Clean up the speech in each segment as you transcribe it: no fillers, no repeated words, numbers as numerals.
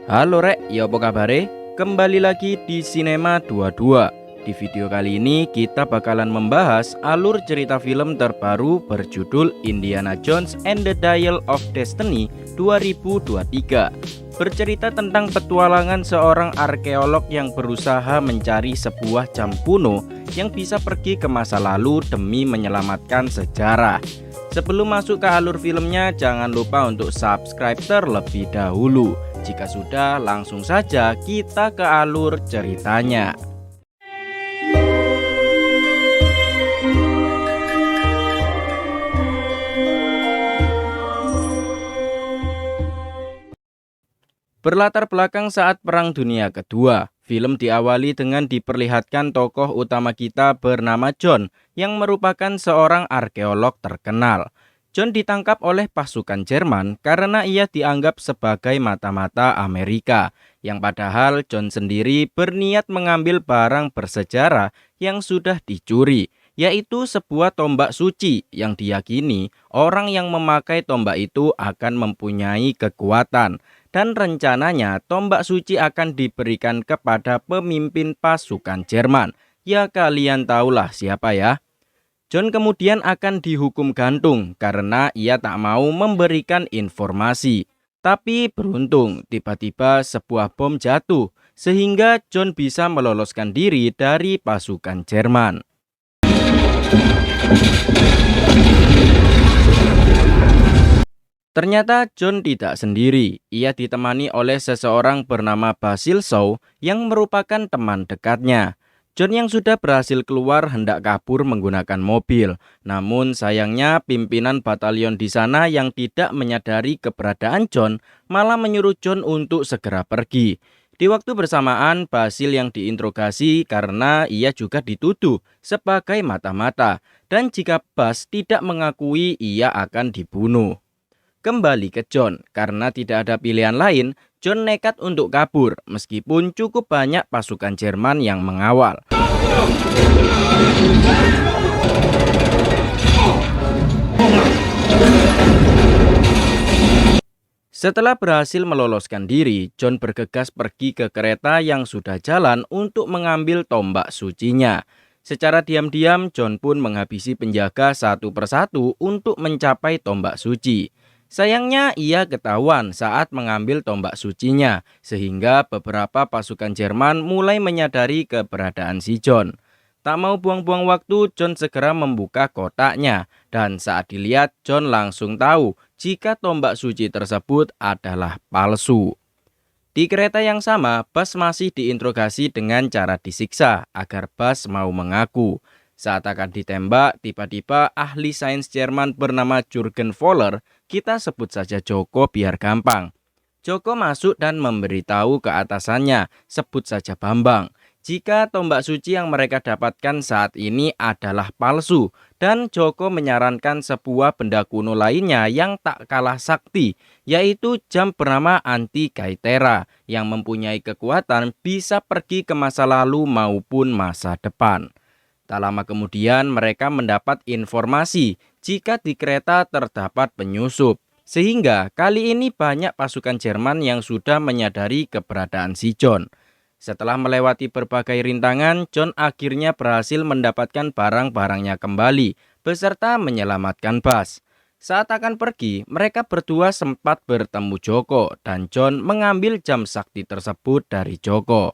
Halo Rek, ya apa kabare? Kembali lagi di Cinema 22. Di video kali ini kita bakalan membahas alur cerita film terbaru berjudul Indiana Jones and the Dial of Destiny 2023. Bercerita tentang petualangan seorang arkeolog yang berusaha mencari sebuah jam kuno yang bisa pergi ke masa lalu demi menyelamatkan sejarah. Sebelum masuk ke alur filmnya, jangan lupa untuk subscribe terlebih dahulu. Jika sudah, langsung saja kita ke alur ceritanya. Berlatar belakang saat Perang Dunia Kedua, film diawali dengan diperlihatkan tokoh utama kita bernama John yang merupakan seorang arkeolog terkenal. John ditangkap oleh pasukan Jerman karena ia dianggap sebagai mata-mata Amerika, yang padahal John sendiri berniat mengambil barang bersejarah yang sudah dicuri, yaitu sebuah tombak suci yang diyakini orang yang memakai tombak itu akan mempunyai kekuatan. Dan rencananya tombak suci akan diberikan kepada pemimpin pasukan Jerman. Ya kalian tahulah siapa ya. John kemudian akan dihukum gantung karena ia tak mau memberikan informasi. Tapi beruntung tiba-tiba sebuah bom jatuh sehingga John bisa meloloskan diri dari pasukan Jerman. Ternyata John tidak sendiri, ia ditemani oleh seseorang bernama Basil Shaw yang merupakan teman dekatnya. John yang sudah berhasil keluar hendak kabur menggunakan mobil, namun sayangnya pimpinan batalion di sana yang tidak menyadari keberadaan John malah menyuruh John untuk segera pergi. Di waktu bersamaan, Basil yang diinterogasi karena ia juga dituduh sebagai mata-mata, dan jika Bas tidak mengakui ia akan dibunuh. Kembali ke John, karena tidak ada pilihan lain, John nekat untuk kabur meskipun cukup banyak pasukan Jerman yang mengawal. Setelah berhasil meloloskan diri, John bergegas pergi ke kereta yang sudah jalan untuk mengambil tombak sucinya. Secara diam-diam, John pun menghabisi penjaga satu persatu untuk mencapai tombak suci. Sayangnya ia ketahuan saat mengambil tombak sucinya, sehingga beberapa pasukan Jerman mulai menyadari keberadaan si John. Tak mau buang-buang waktu, John segera membuka kotaknya, dan saat dilihat John langsung tahu jika tombak suci tersebut adalah palsu. Di kereta yang sama, Bas masih diinterogasi dengan cara disiksa agar Bas mau mengaku. Saat akan ditembak, tiba-tiba ahli sains Jerman bernama Jürgen Voller, kita sebut saja Joko biar gampang. Joko masuk dan memberitahu ke atasannya, sebut saja Bambang, jika tombak suci yang mereka dapatkan saat ini adalah palsu, dan Joko menyarankan sebuah benda kuno lainnya yang tak kalah sakti, yaitu jam bernama Antikythera yang mempunyai kekuatan bisa pergi ke masa lalu maupun masa depan. Tak lama kemudian mereka mendapat informasi jika di kereta terdapat penyusup. Sehingga kali ini banyak pasukan Jerman yang sudah menyadari keberadaan si John. Setelah melewati berbagai rintangan, John akhirnya berhasil mendapatkan barang-barangnya kembali, beserta menyelamatkan Bas. Saat akan pergi, mereka berdua sempat bertemu Joko, dan John mengambil jam sakti tersebut dari Joko.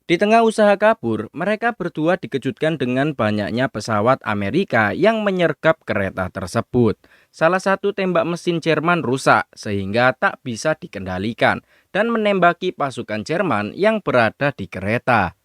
Di tengah usaha kabur, mereka berdua dikejutkan dengan banyaknya pesawat Amerika yang menyergap kereta tersebut. Salah satu tembak mesin Jerman rusak sehingga tak bisa dikendalikan dan menembaki pasukan Jerman yang berada di kereta.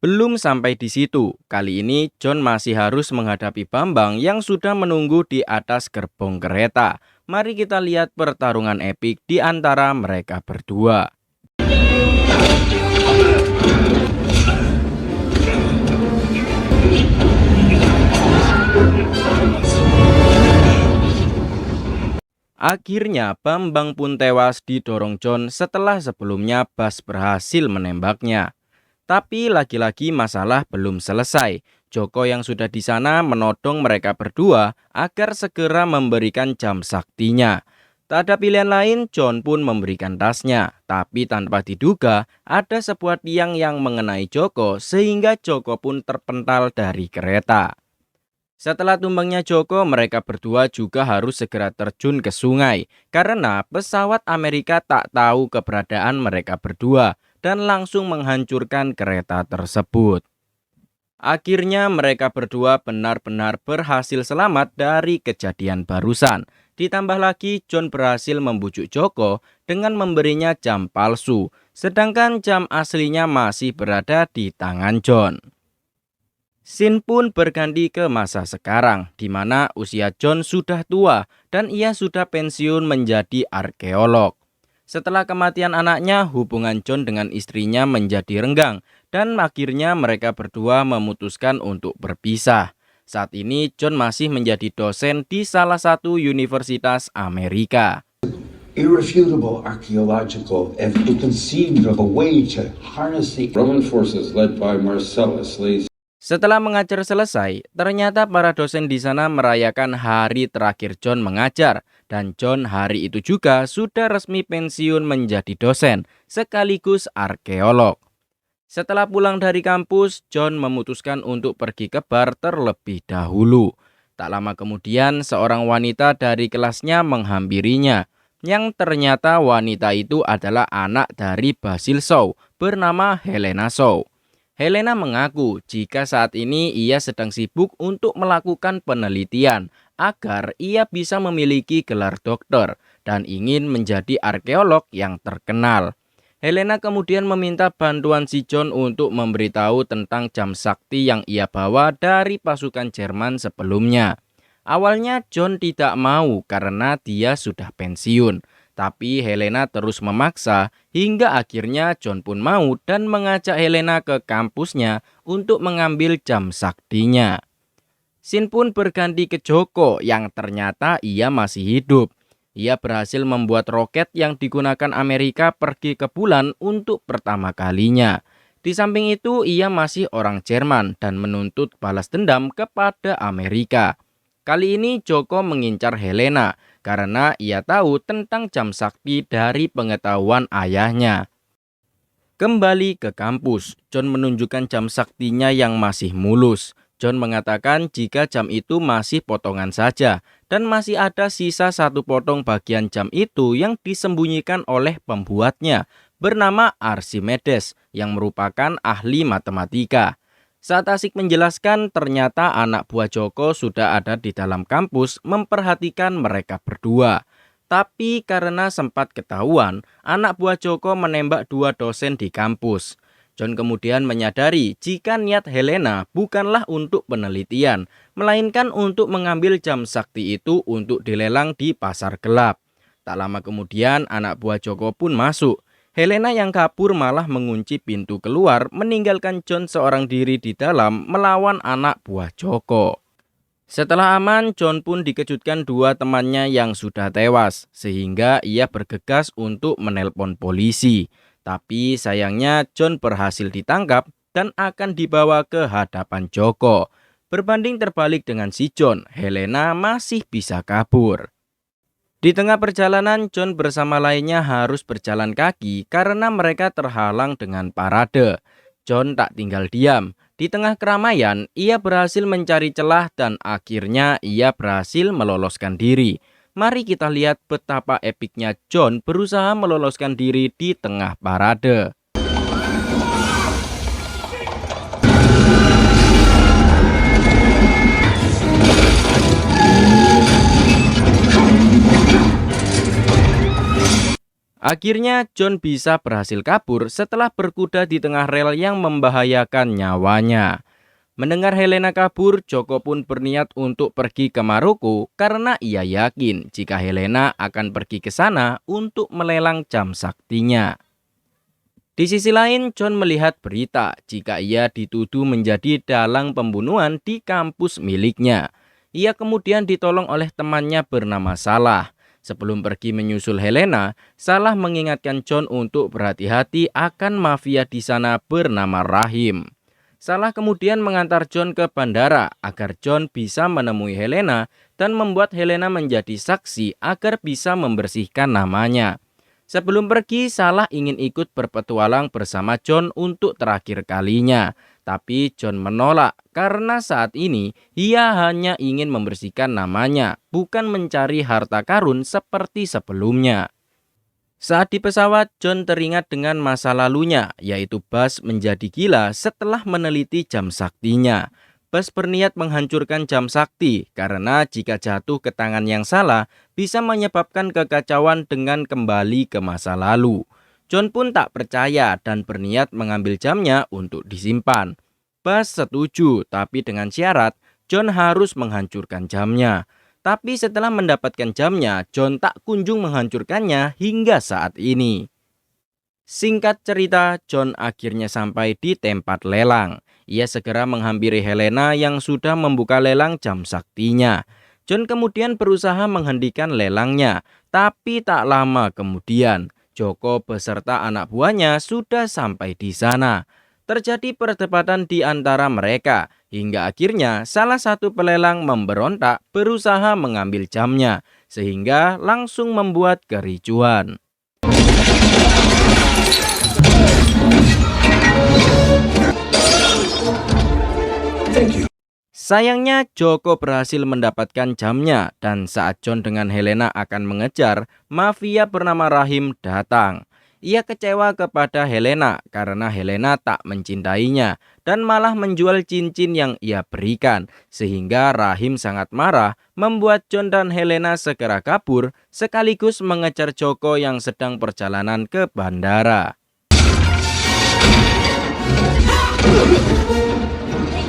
Belum sampai di situ, kali ini John masih harus menghadapi Bambang yang sudah menunggu di atas gerbong kereta. Mari kita lihat pertarungan epik di antara mereka berdua. Akhirnya Bambang pun tewas didorong John setelah sebelumnya Bas berhasil menembaknya. Tapi lagi-lagi masalah belum selesai. Joko yang sudah di sana menodong mereka berdua agar segera memberikan jam saktinya. Tak ada pilihan lain, John pun memberikan tasnya. Tapi tanpa diduga, ada sebuah tiang yang mengenai Joko sehingga Joko pun terpental dari kereta. Setelah tumbangnya Joko, mereka berdua juga harus segera terjun ke sungai karena pesawat Amerika tak tahu keberadaan mereka berdua dan langsung menghancurkan kereta tersebut. Akhirnya mereka berdua benar-benar berhasil selamat dari kejadian barusan. Ditambah lagi John berhasil membujuk Joko dengan memberinya jam palsu, sedangkan jam aslinya masih berada di tangan John. Scene pun berganti ke masa sekarang, di mana usia John sudah tua dan ia sudah pensiun menjadi arkeolog. Setelah kematian anaknya, hubungan John dengan istrinya menjadi renggang dan akhirnya mereka berdua memutuskan untuk berpisah. Saat ini John masih menjadi dosen di salah satu universitas Amerika. Irrefutable archaeological evidence conceived of a way to harness the Roman forces led by Marcellus lays. Setelah mengajar selesai, ternyata para dosen di sana merayakan hari terakhir John mengajar, dan John hari itu juga sudah resmi pensiun menjadi dosen, sekaligus arkeolog. Setelah pulang dari kampus, John memutuskan untuk pergi ke bar terlebih dahulu. Tak lama kemudian, seorang wanita dari kelasnya menghampirinya, yang ternyata wanita itu adalah anak dari Basil Shaw bernama Helena Shaw. Helena mengaku jika saat ini ia sedang sibuk untuk melakukan penelitian agar ia bisa memiliki gelar dokter dan ingin menjadi arkeolog yang terkenal. Helena kemudian meminta bantuan si John untuk memberitahu tentang jam sakti yang ia bawa dari pasukan Jerman sebelumnya. Awalnya John tidak mau karena dia sudah pensiun. Tapi Helena terus memaksa hingga akhirnya John pun mau dan mengajak Helena ke kampusnya untuk mengambil jam saktinya. Scene pun berganti ke Joko yang ternyata ia masih hidup. Ia berhasil membuat roket yang digunakan Amerika pergi ke bulan untuk pertama kalinya. Di samping itu ia masih orang Jerman dan menuntut balas dendam kepada Amerika. Kali ini Joko mengincar Helena karena ia tahu tentang jam sakti dari pengetahuan ayahnya. Kembali ke kampus, John menunjukkan jam saktinya yang masih mulus. John mengatakan jika jam itu masih potongan saja dan masih ada sisa satu potong bagian jam itu yang disembunyikan oleh pembuatnya bernama Archimedes yang merupakan ahli matematika. Saat asik menjelaskan, ternyata anak buah Joko sudah ada di dalam kampus memperhatikan mereka berdua. Tapi karena sempat ketahuan, anak buah Joko menembak dua dosen di kampus. John kemudian menyadari jika niat Helena bukanlah untuk penelitian, melainkan untuk mengambil jam sakti itu untuk dilelang di pasar gelap. Tak lama kemudian, anak buah Joko pun masuk. Helena yang kabur malah mengunci pintu keluar, meninggalkan John seorang diri di dalam melawan anak buah Joko. Setelah aman, John pun dikejutkan dua temannya yang sudah tewas, sehingga ia bergegas untuk menelpon polisi. Tapi sayangnya John berhasil ditangkap dan akan dibawa ke hadapan Joko. Berbanding terbalik dengan si John, Helena masih bisa kabur. Di tengah perjalanan, John bersama lainnya harus berjalan kaki karena mereka terhalang dengan parade. John tak tinggal diam. Di tengah keramaian, ia berhasil mencari celah dan akhirnya ia berhasil meloloskan diri. Mari kita lihat betapa epiknya John berusaha meloloskan diri di tengah parade. Akhirnya John bisa berhasil kabur setelah berkuda di tengah rel yang membahayakan nyawanya. Mendengar Helena kabur, Joko pun berniat untuk pergi ke Maroko karena ia yakin jika Helena akan pergi ke sana untuk melelang jam saktinya. Di sisi lain, John melihat berita jika ia dituduh menjadi dalang pembunuhan di kampus miliknya. Ia kemudian ditolong oleh temannya bernama Salah. Sebelum pergi menyusul Helena, Salah mengingatkan John untuk berhati-hati akan mafia di sana bernama Rahim. Salah kemudian mengantar John ke bandara agar John bisa menemui Helena dan membuat Helena menjadi saksi agar bisa membersihkan namanya. Sebelum pergi, Salah ingin ikut berpetualang bersama John untuk terakhir kalinya. Tapi John menolak karena saat ini ia hanya ingin membersihkan namanya, bukan mencari harta karun seperti sebelumnya. Saat di pesawat, John teringat dengan masa lalunya, yaitu Buzz menjadi gila setelah meneliti jam saktinya. Buzz berniat menghancurkan jam sakti karena jika jatuh ke tangan yang salah, bisa menyebabkan kekacauan dengan kembali ke masa lalu. John pun tak percaya dan berniat mengambil jamnya untuk disimpan. Buzz setuju, tapi dengan syarat John harus menghancurkan jamnya. Tapi setelah mendapatkan jamnya, John tak kunjung menghancurkannya hingga saat ini. Singkat cerita, John akhirnya sampai di tempat lelang. Ia segera menghampiri Helena yang sudah membuka lelang jam saktinya. John kemudian berusaha menghentikan lelangnya, tapi tak lama kemudian, Joko beserta anak buahnya sudah sampai di sana. Terjadi perdebatan di antara mereka, hingga akhirnya salah satu pelelang memberontak berusaha mengambil jamnya, sehingga langsung membuat kericuhan. Sayangnya Joko berhasil mendapatkan jamnya dan saat John dengan Helena akan mengejar, mafia bernama Rahim datang. Ia kecewa kepada Helena karena Helena tak mencintainya dan malah menjual cincin yang ia berikan. Sehingga Rahim sangat marah membuat John dan Helena segera kabur sekaligus mengejar Joko yang sedang perjalanan ke bandara.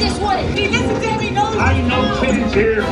This way! He doesn't tell me no! I know kids here.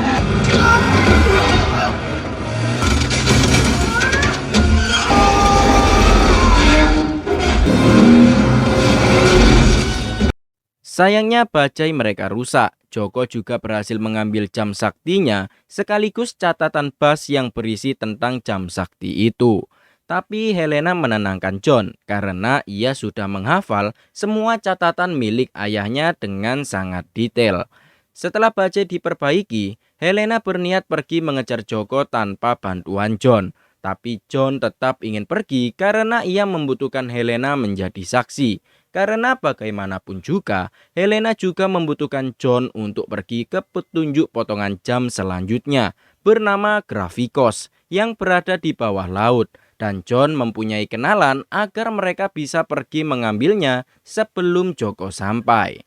Sayangnya bajai mereka rusak. Joko juga berhasil mengambil jam saktinya sekaligus catatan Buzz yang berisi tentang jam sakti itu. Tapi Helena menenangkan John karena ia sudah menghafal semua catatan milik ayahnya dengan sangat detail. Setelah bajai diperbaiki, Helena berniat pergi mengejar Joko tanpa bantuan John. Tapi John tetap ingin pergi karena ia membutuhkan Helena menjadi saksi. Karena bagaimanapun juga, Helena juga membutuhkan John untuk pergi ke petunjuk potongan jam selanjutnya bernama Grafikos yang berada di bawah laut. Dan John mempunyai kenalan agar mereka bisa pergi mengambilnya sebelum Joko sampai.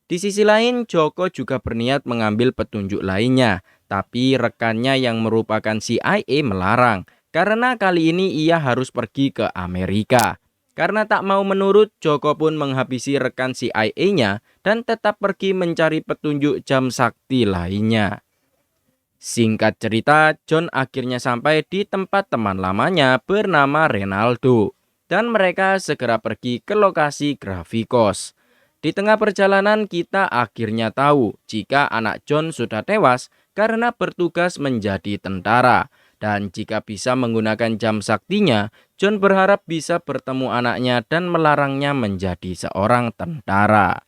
Di sisi lain, Joko juga berniat mengambil petunjuk lainnya, tapi rekannya yang merupakan CIA melarang, karena kali ini ia harus pergi ke Amerika. Karena tak mau menurut, Joko pun menghabisi rekan CIA-nya dan tetap pergi mencari petunjuk jam sakti lainnya. Singkat cerita, John akhirnya sampai di tempat teman lamanya bernama Renaldo. Dan mereka segera pergi ke lokasi Grafikos. Di tengah perjalanan kita akhirnya tahu jika anak John sudah tewas karena bertugas menjadi tentara. Dan jika bisa menggunakan jam saktinya, John berharap bisa bertemu anaknya dan melarangnya menjadi seorang tentara.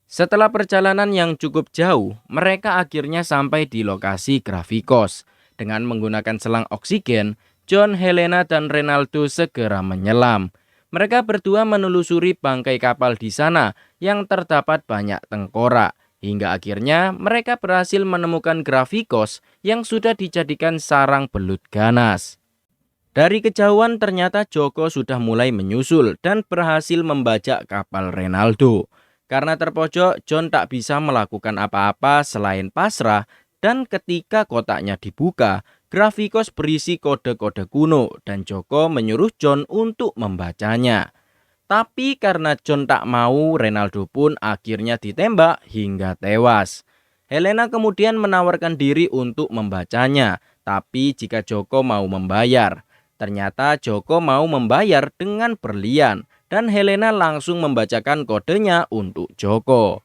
Setelah perjalanan yang cukup jauh, mereka akhirnya sampai di lokasi Grafikos. Dengan menggunakan selang oksigen, John, Helena, dan Renaldo segera menyelam. Mereka berdua menelusuri bangkai kapal di sana yang terdapat banyak tengkorak. Hingga akhirnya mereka berhasil menemukan Grafikos yang sudah dijadikan sarang belut ganas. Dari kejauhan ternyata Joko sudah mulai menyusul dan berhasil membajak kapal Renaldo. Karena terpojok, John tak bisa melakukan apa-apa selain pasrah dan ketika kotaknya dibuka, Grafikos berisi kode-kode kuno dan Joko menyuruh John untuk membacanya. Tapi karena John tak mau, Renaldo pun akhirnya ditembak hingga tewas. Helena kemudian menawarkan diri untuk membacanya, tapi jika Joko mau membayar. Ternyata Joko mau membayar dengan berlian. Dan Helena langsung membacakan kodenya untuk Joko.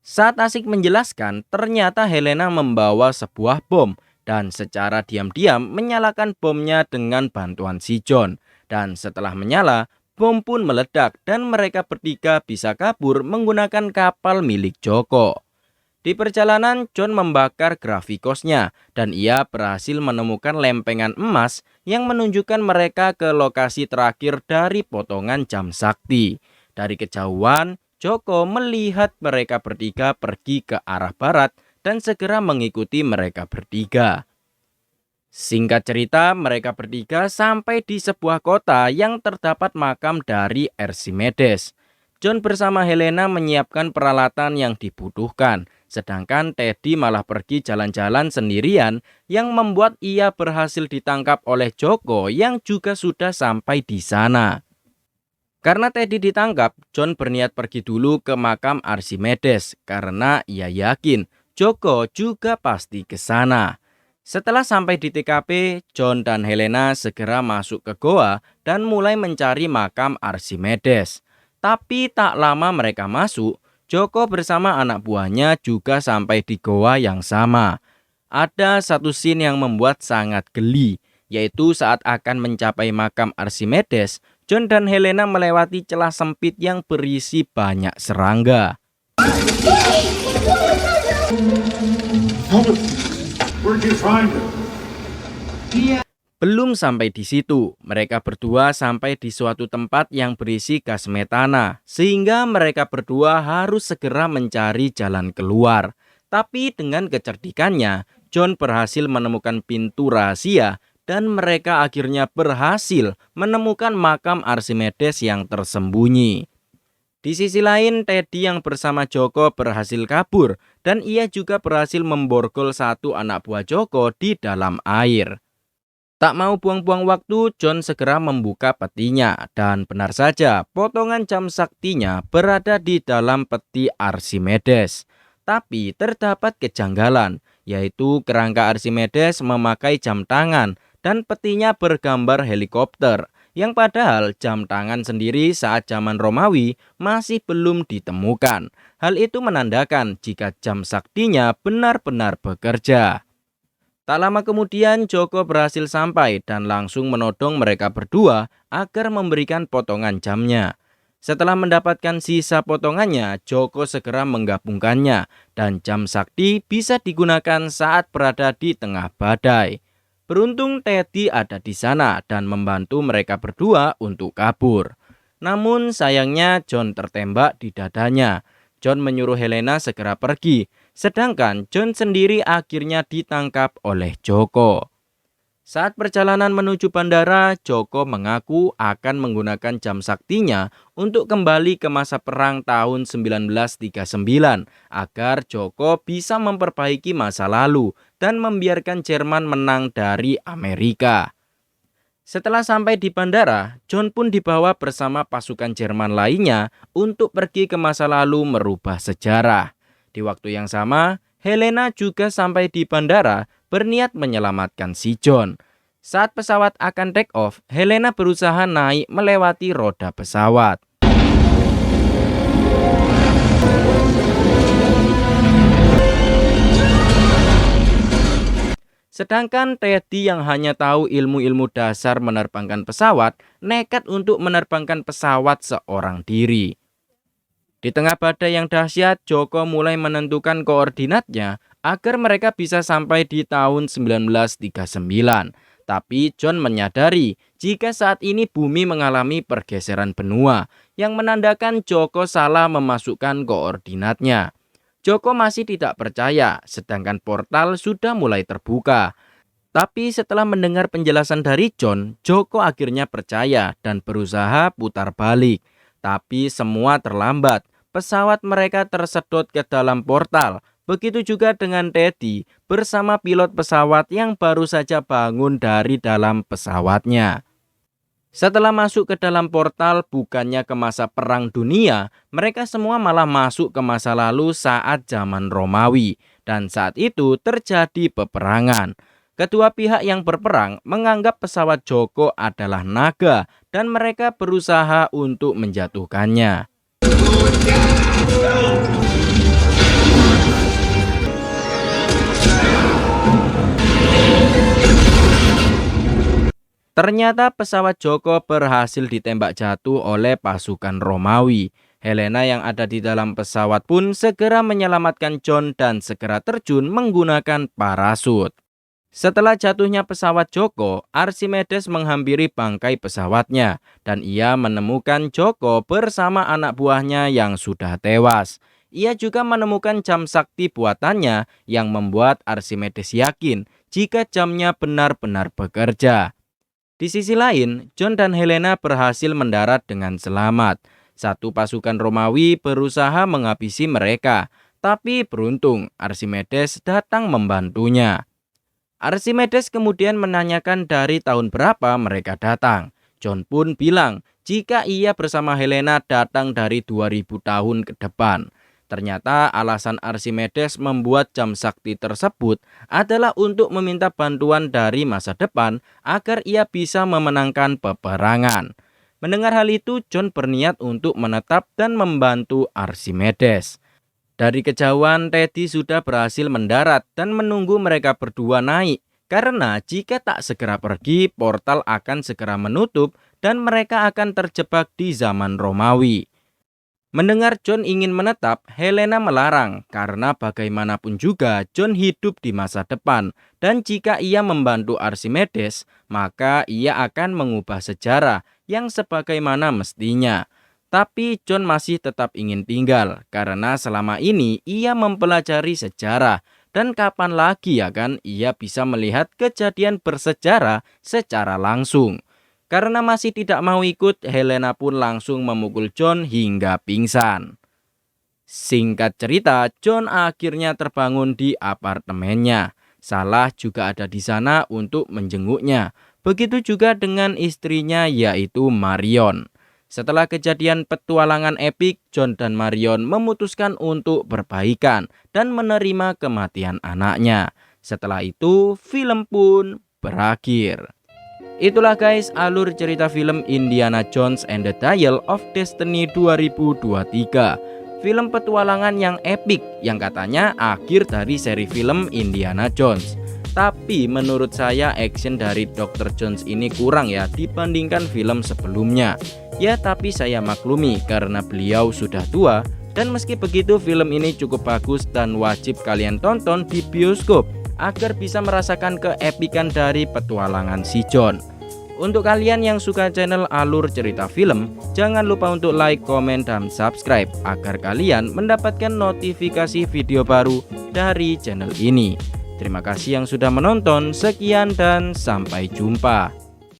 Saat asik menjelaskan, ternyata Helena membawa sebuah bom dan secara diam-diam menyalakan bomnya dengan bantuan si John. Dan setelah menyala, bom pun meledak dan mereka bertiga bisa kabur menggunakan kapal milik Joko. Di perjalanan, John membakar grafikosnya dan ia berhasil menemukan lempengan emas yang menunjukkan mereka ke lokasi terakhir dari potongan jam sakti. Dari kejauhan, Joko melihat mereka bertiga pergi ke arah barat dan segera mengikuti mereka bertiga. Singkat cerita, mereka bertiga sampai di sebuah kota yang terdapat makam dari Archimedes. John bersama Helena menyiapkan peralatan yang dibutuhkan, sedangkan Teddy malah pergi jalan-jalan sendirian yang membuat ia berhasil ditangkap oleh Joko yang juga sudah sampai di sana. Karena Teddy ditangkap, John berniat pergi dulu ke makam Archimedes karena ia yakin Joko juga pasti ke sana. Setelah sampai di TKP, John dan Helena segera masuk ke goa dan mulai mencari makam Archimedes. Tapi tak lama mereka masuk, Joko bersama anak buahnya juga sampai di goa yang sama. Ada satu scene yang membuat sangat geli, yaitu saat akan mencapai makam Archimedes, John dan Helena melewati celah sempit yang berisi banyak serangga. Where'd you find him? Belum sampai di situ, mereka berdua sampai di suatu tempat yang berisi gas metana, sehingga mereka berdua harus segera mencari jalan keluar. Tapi dengan kecerdikannya, John berhasil menemukan pintu rahasia dan mereka akhirnya berhasil menemukan makam Archimedes yang tersembunyi. Di sisi lain, Teddy yang bersama Joko berhasil kabur dan ia juga berhasil memborgol satu anak buah Joko di dalam air. Tak mau buang-buang waktu, John segera membuka petinya dan benar saja potongan jam saktinya berada di dalam peti Archimedes. Tapi terdapat kejanggalan, yaitu kerangka Archimedes memakai jam tangan dan petinya bergambar helikopter, yang padahal jam tangan sendiri saat zaman Romawi masih belum ditemukan. Hal itu menandakan jika jam saktinya benar-benar bekerja. Tak lama kemudian Joko berhasil sampai dan langsung menodong mereka berdua agar memberikan potongan jamnya. Setelah mendapatkan sisa potongannya, Joko segera menggabungkannya dan jam sakti bisa digunakan saat berada di tengah badai. Beruntung Teddy ada di sana dan membantu mereka berdua untuk kabur. Namun sayangnya John tertembak di dadanya. John menyuruh Helena segera pergi, sedangkan John sendiri akhirnya ditangkap oleh Joko. Saat perjalanan menuju bandara, Joko mengaku akan menggunakan jam saktinya untuk kembali ke masa perang tahun 1939 agar Joko bisa memperbaiki masa lalu dan membiarkan Jerman menang dari Amerika. Setelah sampai di bandara, John pun dibawa bersama pasukan Jerman lainnya untuk pergi ke masa lalu merubah sejarah. Di waktu yang sama, Helena juga sampai di bandara berniat menyelamatkan si John. Saat pesawat akan take off, Helena berusaha naik melewati roda pesawat. Sedangkan Teddy yang hanya tahu ilmu-ilmu dasar menerbangkan pesawat, nekat untuk menerbangkan pesawat seorang diri. Di tengah badai yang dahsyat, Joko mulai menentukan koordinatnya agar mereka bisa sampai di tahun 1939. Tapi John menyadari jika saat ini bumi mengalami pergeseran benua yang menandakan Joko salah memasukkan koordinatnya. Joko masih tidak percaya, sedangkan portal sudah mulai terbuka. Tapi setelah mendengar penjelasan dari John, Joko akhirnya percaya dan berusaha putar balik. Tapi semua terlambat. Pesawat mereka tersedot ke dalam portal. Begitu juga dengan Teddy bersama pilot pesawat yang baru saja bangun dari dalam pesawatnya. Setelah masuk ke dalam portal, bukannya ke masa perang dunia, mereka semua malah masuk ke masa lalu saat zaman Romawi. Dan saat itu terjadi peperangan. Kedua pihak yang berperang menganggap pesawat Joko adalah naga dan mereka berusaha untuk menjatuhkannya. Ternyata pesawat Joko berhasil ditembak jatuh oleh pasukan Romawi. Helena yang ada di dalam pesawat pun segera menyelamatkan John dan segera terjun menggunakan parasut. Setelah jatuhnya pesawat Joko, Archimedes menghampiri bangkai pesawatnya dan ia menemukan Joko bersama anak buahnya yang sudah tewas. Ia juga menemukan jam sakti buatannya yang membuat Archimedes yakin jika jamnya benar-benar bekerja. Di sisi lain, John dan Helena berhasil mendarat dengan selamat. Satu pasukan Romawi berusaha menghabisi mereka, tapi beruntung Archimedes datang membantunya. Archimedes kemudian menanyakan dari tahun berapa mereka datang. John pun bilang jika ia bersama Helena datang dari 2000 tahun ke depan. Ternyata alasan Archimedes membuat jam sakti tersebut adalah untuk meminta bantuan dari masa depan agar ia bisa memenangkan peperangan. Mendengar hal itu, John berniat untuk menetap dan membantu Archimedes. Dari kejauhan, Teddy sudah berhasil mendarat dan menunggu mereka berdua naik. Karena jika tak segera pergi, portal akan segera menutup dan mereka akan terjebak di zaman Romawi. Mendengar John ingin menetap, Helena melarang karena bagaimanapun juga John hidup di masa depan dan jika ia membantu Archimedes, maka ia akan mengubah sejarah yang sebagaimana mestinya. Tapi John masih tetap ingin tinggal karena selama ini ia mempelajari sejarah dan kapan lagi ia bisa melihat kejadian bersejarah secara langsung. Karena masih tidak mau ikut, Helena pun langsung memukul John hingga pingsan. Singkat cerita, John akhirnya terbangun di apartemennya. Salah juga ada di sana untuk menjenguknya. Begitu juga dengan istrinya yaitu Marion. Setelah kejadian petualangan epik, John dan Marion memutuskan untuk berbaikan dan menerima kematian anaknya. Setelah itu, film pun berakhir. Itulah guys alur cerita film Indiana Jones and the Dial of Destiny 2023. Film petualangan yang epik yang katanya akhir dari seri film Indiana Jones. Tapi menurut saya action dari Dr. Jones ini kurang ya dibandingkan film sebelumnya. Ya tapi saya maklumi karena beliau sudah tua. Dan meski begitu film ini cukup bagus dan wajib kalian tonton di bioskop agar bisa merasakan keepikan dari petualangan si John. Untuk kalian yang suka channel alur cerita film, jangan lupa untuk like, komen, dan subscribe agar kalian mendapatkan notifikasi video baru dari channel ini. Terima kasih yang sudah menonton, sekian dan sampai jumpa.